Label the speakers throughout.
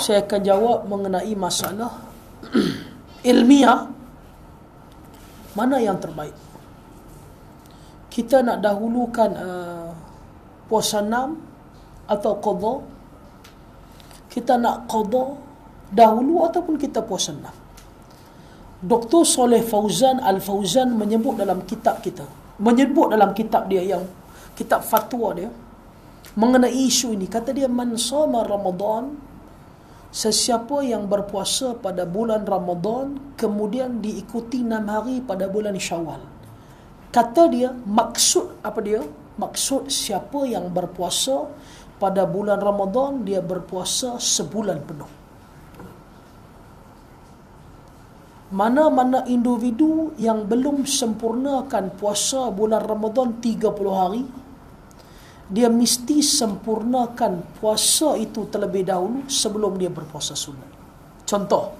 Speaker 1: saya akan jawab mengenai masalah ilmiah, mana yang terbaik. Kita nak dahulukan puasa 6 atau qada? Kita nak qada dahulu ataupun kita puasa 6? Dr. Saleh Fauzan Al-Fauzan menyebut dalam kitab dia yang kitab fatwa dia mengenai isu ini. Kata dia, man sama Ramadan, sesiapa yang berpuasa pada bulan Ramadan kemudian diikuti 6 hari pada bulan Syawal. Kata dia, maksud apa dia? Maksud siapa yang berpuasa pada bulan Ramadan, dia berpuasa sebulan penuh. Mana-mana individu yang belum sempurnakan puasa bulan Ramadan 30 hari, dia mesti sempurnakan puasa itu terlebih dahulu sebelum dia berpuasa sunat. Contoh,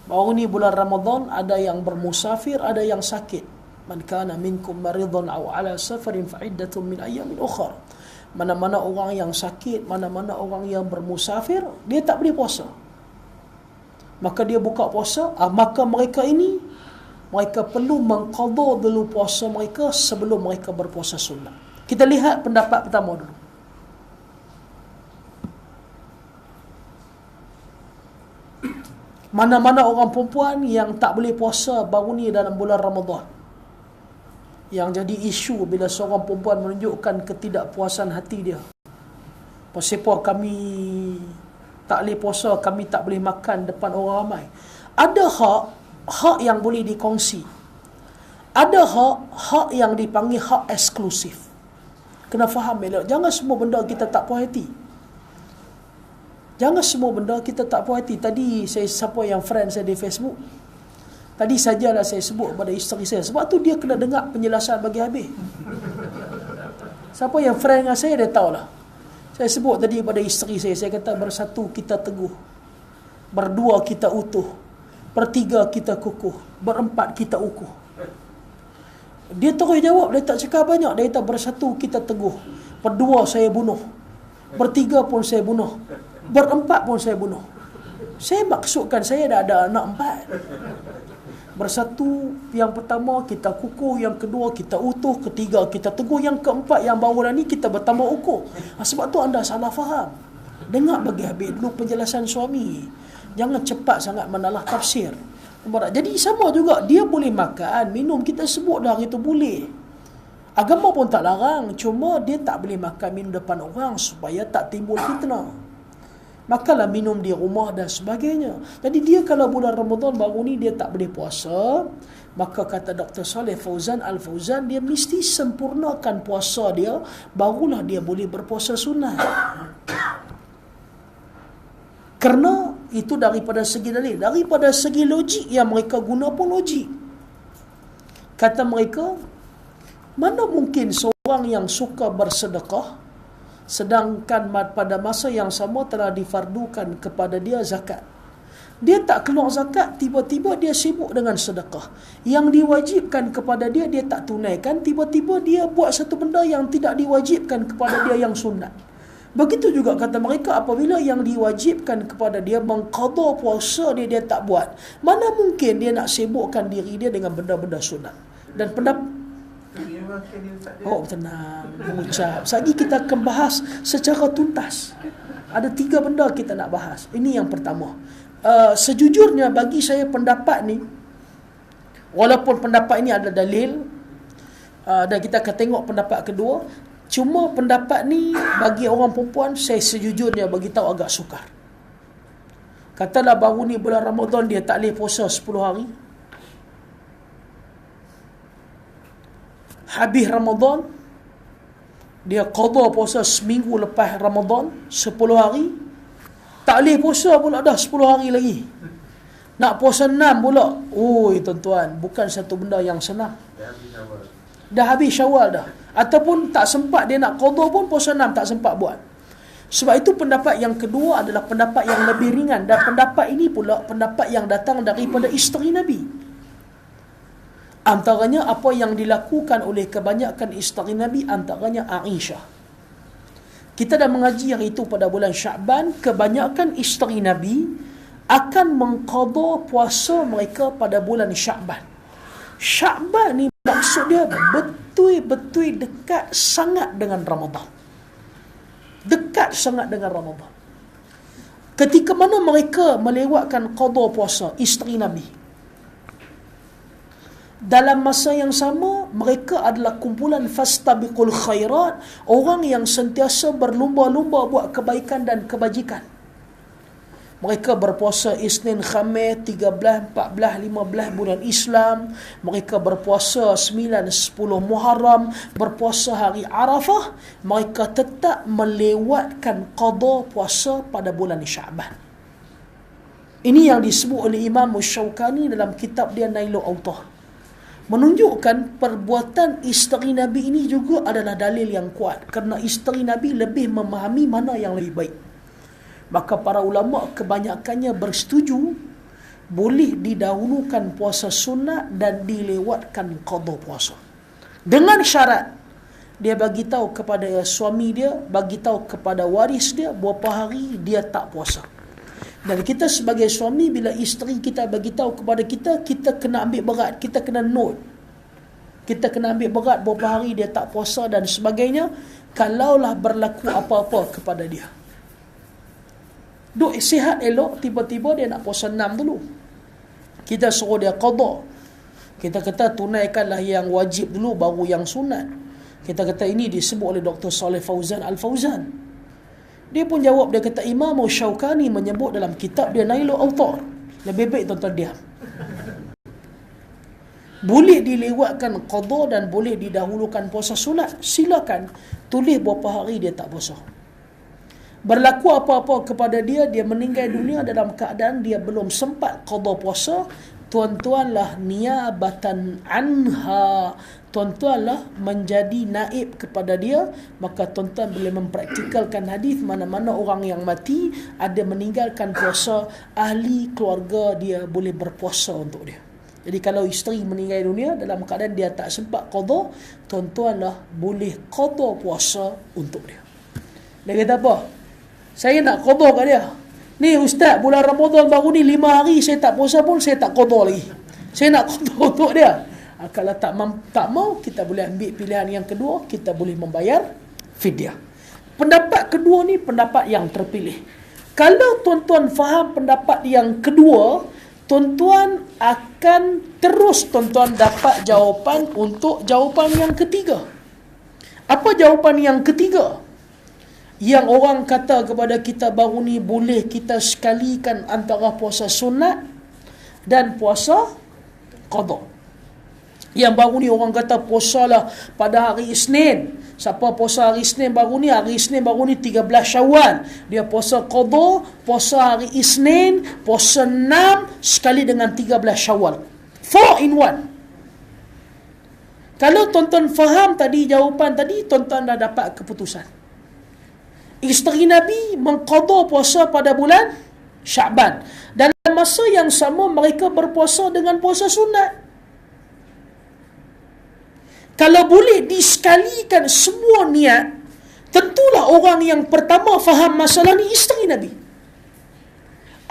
Speaker 1: baru ni bulan Ramadan, ada yang bermusafir, ada yang sakit. Man kana minkum maridan aw ala safarin fa iddatun min ayyamin ukhra. Mana-mana orang yang sakit, mana-mana orang yang bermusafir, dia tak boleh puasa. Maka dia buka puasa, maka mereka perlu mengqada dulu puasa mereka sebelum mereka berpuasa sunat. Kita lihat pendapat pertama dulu. Mana-mana orang perempuan yang tak boleh puasa baru ni dalam bulan Ramadan. Yang jadi isu bila seorang perempuan menunjukkan ketidakpuasan hati dia. Pasal kami tak boleh puasa, kami tak boleh makan depan orang ramai. Ada hak yang boleh dikongsi. Ada hak yang dipanggil hak eksklusif. Kena faham elok. Jangan semua benda kita tak puas hati. Jangan semua benda kita tak puas hati. Tadi siapa yang friend saya di Facebook, tadi sajalah saya sebut kepada isteri saya. Sebab tu dia kena dengar penjelasan bagi habis. Siapa yang friend dengan saya, dia tahulah. Saya sebut tadi kepada isteri saya kata, bersatu kita teguh, berdua kita utuh, bertiga kita kukuh, berempat kita ukuh. Dia terus jawab, dia tak cakap banyak. Dia kata, bersatu kita teguh, berdua saya bunuh, bertiga pun saya bunuh, berempat pun saya bunuh. Saya maksudkan saya dah ada anak 4. Bersatu, yang pertama kita kukuh, yang kedua kita utuh, ketiga kita teguh, yang keempat yang baru ni kita bertambah ukuh. Sebab tu anda salah faham. Dengar bagi habis dulu penjelasan suami. Jangan cepat sangat menalah tafsir. Jadi sama juga, dia boleh makan, minum, kita sebut dah hari tu boleh. Agama pun tak larang, cuma dia tak boleh makan, minum depan orang supaya tak timbul fitnah. Makanlah, minum di rumah dan sebagainya. Jadi dia kalau bulan Ramadan baru ni dia tak boleh puasa, maka kata Dr. Saleh Fauzan Al-Fauzan, dia mesti sempurnakan puasa dia, barulah dia boleh berpuasa sunat. Kerana itu daripada segi dalil. Daripada segi logik yang mereka guna pun logik. Kata mereka, mana mungkin seorang yang suka bersedekah sedangkan pada masa yang sama telah difardukan kepada dia zakat. Dia tak keluar zakat, tiba-tiba dia sibuk dengan sedekah. Yang diwajibkan kepada dia, dia tak tunaikan, tiba-tiba dia buat satu benda yang tidak diwajibkan kepada dia yang sunat. Begitu juga kata mereka, apabila yang diwajibkan kepada dia mengqada puasa dia tak buat, mana mungkin dia nak sibukkan diri dia dengan benda-benda sunat. Dan tenang mengucap. Lagi kita akan bahas secara tuntas. Ada 3 benda kita nak bahas. Ini yang pertama. Sejujurnya bagi saya pendapat ni, walaupun pendapat ini ada dalil, dan kita akan tengok pendapat kedua, cuma pendapat ni bagi orang perempuan saya sejujurnya bagi tahu agak sukar. Katalah baru ni bulan Ramadan dia tak boleh puasa 10 hari. Habis Ramadan dia qada puasa seminggu lepas Ramadan 10 hari. Tak boleh puasa pula dah 10 hari lagi. Nak puasa 6 pula. Oi tuan-tuan, bukan satu benda yang senang. Dah habis Syawal dah. Ataupun tak sempat dia nak qada pun, puasa 6 tak sempat buat. Sebab itu pendapat yang kedua adalah pendapat yang lebih ringan. Dan pendapat ini pula pendapat yang datang daripada isteri Nabi. Antaranya apa yang dilakukan oleh kebanyakan isteri Nabi, antaranya Aisyah. kita dah mengaji yang itu pada bulan Sya'ban, kebanyakan isteri Nabi akan mengqada puasa mereka pada bulan Sya'ban. Sya'ban ni maksud dia betul-betul dekat sangat dengan Ramadan. Dekat sangat dengan Ramadan. Ketika mana mereka melewatkan qada puasa, isteri Nabi, dalam masa yang sama, mereka adalah kumpulan fastabiqul khairat, orang yang sentiasa berlumba-lumba buat kebaikan dan kebajikan. Mereka berpuasa Isnin, Khamis, 13, 14, 15 bulan Islam. Mereka berpuasa 9, 10 Muharram, berpuasa hari Arafah. Mereka tetap melewatkan qada puasa pada bulan Sya'ban. Ini yang disebut oleh Imam Syaukani dalam kitab dia Nailul Awtar. Menunjukkan perbuatan isteri Nabi ini juga adalah dalil yang kuat, kerana isteri Nabi lebih memahami mana yang lebih baik. Maka para ulama kebanyakannya bersetuju boleh didahulukan puasa sunat dan dilewatkan qada puasa. Dengan syarat dia bagi tahu kepada suami dia, bagi tahu kepada waris dia berapa hari dia tak puasa. Dan kita sebagai suami, bila isteri kita bagi tahu kepada kita, kita kena ambil berat, kita kena note. Kita kena ambil berat berapa hari dia tak puasa dan sebagainya, kalaulah berlaku apa-apa kepada dia. Duk sihat elok, tiba-tiba dia nak puasa 6 dulu. Kita suruh dia qada. Kita kata tunaikanlah yang wajib dulu, baru yang sunat. Kita kata ini disebut oleh Dr. Saleh Fauzan Al-Fauzan. Dia pun jawab, dia kata Imam Syaukani menyebut dalam kitab dia Nailul Awtar. Lebih baik tuan-tuan diam. Boleh dilewatkan qada dan boleh didahulukan puasa sunat. Silakan tulis berapa hari dia tak puasa. Berlaku apa-apa kepada dia, dia meninggal dunia dalam keadaan dia belum sempat qada puasa, tuan-tuanlah niabatan anha, tuan-tuanlah menjadi naib kepada dia. Maka tuan-tuan boleh mempraktikalkan hadis, mana-mana orang yang mati ada meninggalkan puasa, ahli keluarga dia boleh berpuasa untuk dia. Jadi kalau isteri meninggal dunia dalam keadaan dia tak sempat qada, tuan-tuanlah boleh qada puasa untuk dia. Dia kata apa? Saya nak qada kat dia. Ni ustaz, bulan Ramadan baru ni 5 hari saya tak puasa pun saya tak qada lagi. Saya nak qada untuk dia. Kalau tak mau, kita boleh ambil pilihan yang kedua, kita boleh membayar fidyah. Pendapat kedua ni pendapat yang terpilih. Kalau tuan-tuan faham pendapat yang kedua, tuan-tuan akan terus tuan-tuan dapat jawapan untuk jawapan yang ketiga. Apa jawapan yang ketiga? Yang orang kata kepada kita baru ni, boleh kita sekalikan antara puasa sunat dan puasa qada. Yang baru ni orang kata puasalah pada hari Isnin. Siapa puasa hari Isnin baru ni? Hari Isnin baru ni 13 Syawal. Dia puasa qada, puasa hari Isnin, puasa 6 sekali dengan 13 Syawal. 4 in 1. Kalau tuan-tuan faham tadi jawapan tadi, tuan-tuan dah dapat keputusan. Isteri Nabi mengqada puasa pada bulan Sya'ban. Dalam masa yang sama mereka berpuasa dengan puasa sunat. Kalau boleh disekalikan semua niat, tentulah orang yang pertama faham masalah ni isteri Nabi.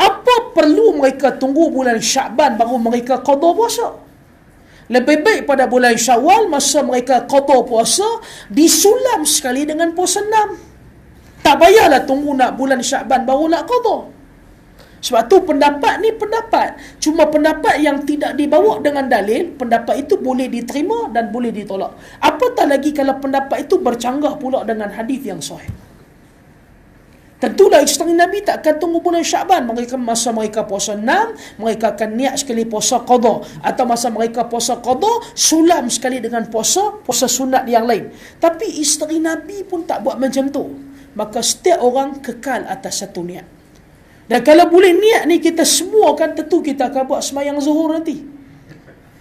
Speaker 1: Apa perlu mereka tunggu bulan Sya'ban baru mereka qada puasa? Lebih baik pada bulan Syawal, masa mereka qada puasa, disulam sekali dengan puasa 6. Tak payahlah tunggu nak bulan Sya'ban baru nak qada. Sebab tu pendapat ni pendapat. Cuma pendapat yang tidak dibawa dengan dalil, pendapat itu boleh diterima dan boleh ditolak. Apatah lagi kalau pendapat itu bercanggah pula dengan hadis yang sahih. Tentulah isteri Nabi tak akan tunggu bulan Sya'ban. Mereka masa mereka puasa 6, mereka akan niat sekali puasa qada. Atau masa mereka puasa qada, sulam sekali dengan puasa sunat yang lain. Tapi isteri Nabi pun tak buat macam tu. Maka setiap orang kekal atas satu niat. Dan kalau boleh niat ni kita semua kan, tentu kita akan buat semayang zuhur nanti.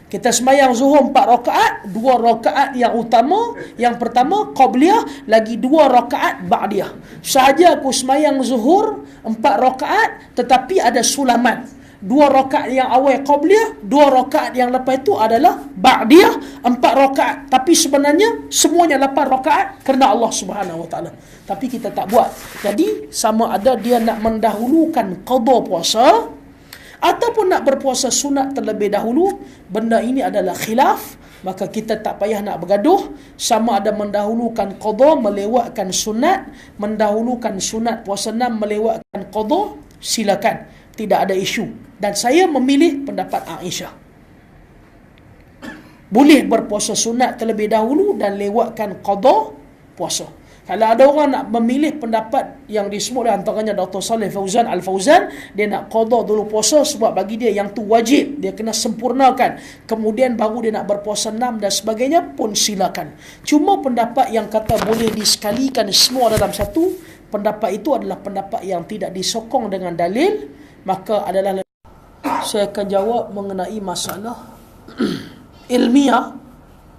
Speaker 1: Kita semayang zuhur 4 rakaat, 2 rakaat yang utama, yang pertama qabliyah, lagi 2 rakaat ba'diyah. Sahaja aku semayang zuhur 4 rakaat tetapi ada sulaman. 2 rakaat yang awal qabliyah, 2 rakaat yang lepas itu adalah ba'diyah, 4 rakaat. Tapi sebenarnya semuanya 8 rakaat kerana Allah Subhanahu Wa Taala. Tapi kita tak buat. Jadi sama ada dia nak mendahulukan qada puasa ataupun nak berpuasa sunat terlebih dahulu, benda ini adalah khilaf. Maka kita tak payah nak bergaduh. Sama ada mendahulukan qada melewatkan sunat, mendahulukan sunat puasa 6 melewatkan qada, silakan, tidak ada isu. Dan saya memilih pendapat Aisyah, boleh berpuasa sunat terlebih dahulu dan lewatkan qada puasa. Kalau ada orang nak memilih pendapat yang disebut antaranya Dr. Saleh Fauzan Al-Fauzan, dia nak qada dulu puasa sebab bagi dia yang tu wajib, dia kena sempurnakan, kemudian baru dia nak berpuasa 6 dan sebagainya, pun silakan. Cuma pendapat yang kata boleh disekalikan semua dalam satu, pendapat itu adalah pendapat yang tidak disokong dengan dalil. Maka adalah, saya akan jawab mengenai masalah ilmiah